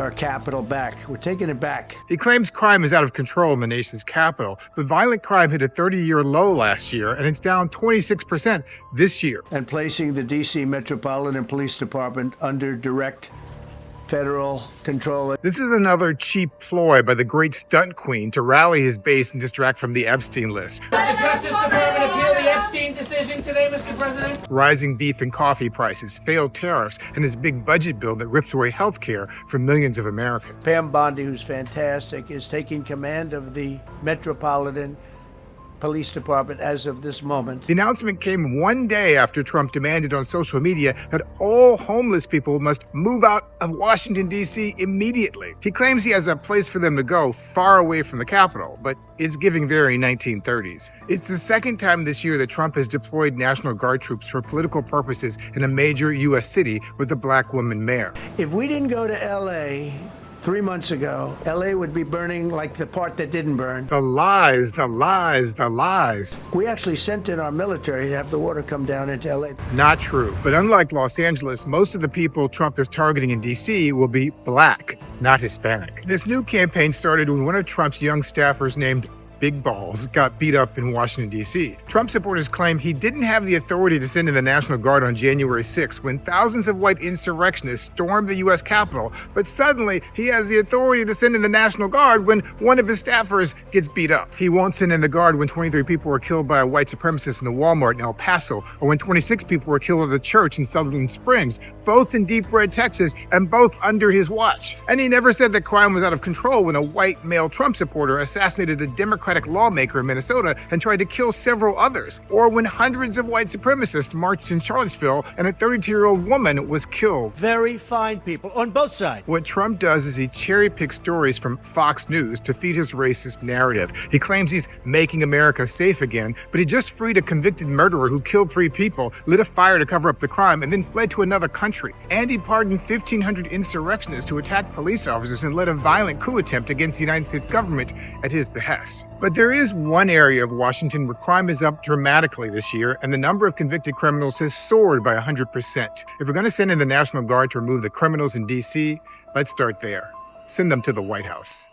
our capital back. We're taking it back. He claims crime is out of control in the nation's capital, but violent crime hit a 30-year low last year, and it's down 26% this year. And placing the D.C. Metropolitan Police Department under direct federal control. This is another cheap ploy by the great stunt queen to rally his base and distract from the Epstein list. Did the Justice Department appeal the Epstein decision today, Mr. President? Rising beef and coffee prices, failed tariffs, and his big budget bill that rips away health care for millions of Americans. Pam Bondi, who's fantastic, is taking command of the Metropolitan Police Department as of this moment. The announcement came one day after Trump demanded on social media that all homeless people must move out of Washington, D.C. immediately. He claims he has a place for them to go far away from the Capitol, but it's giving very 1930s. It's the second time this year that Trump has deployed National Guard troops for political purposes in a major U.S. city with a black woman mayor. If we didn't go to L.A. 3 months ago, L.A. would be burning like the part that didn't burn. The lies, the lies, the lies. We actually sent in our military to have the water come down into L.A. Not true. But unlike Los Angeles, most of the people Trump is targeting in D.C. will be black, not Hispanic. This new campaign started when one of Trump's young staffers named Big Balls got beat up in Washington, D.C. Trump supporters claim he didn't have the authority to send in the National Guard on January 6 when thousands of white insurrectionists stormed the U.S. Capitol, but suddenly he has the authority to send in the National Guard when one of his staffers gets beat up. He won't send in the Guard when 23 people were killed by a white supremacist in a Walmart in El Paso, or when 26 people were killed at a church in Sutherland Springs, both in Deep Red, Texas, and both under his watch. And he never said that crime was out of control when a white male Trump supporter assassinated a Democratic lawmaker in Minnesota and tried to kill several others, or when hundreds of white supremacists marched in Charlottesville and a 32-year-old woman was killed. Very fine people on both sides. What Trump does is he cherry-picks stories from Fox News to feed his racist narrative. He claims he's making America safe again, but he just freed a convicted murderer who killed 3 people, lit a fire to cover up the crime, and then fled to another country. And he pardoned 1,500 insurrectionists who attacked police officers and led a violent coup attempt against the United States government at his behest. But there is one area of Washington where crime is up dramatically this year, and the number of convicted criminals has soared by 100%. If we're going to send in the National Guard to remove the criminals in D.C., let's start there. Send them to the White House.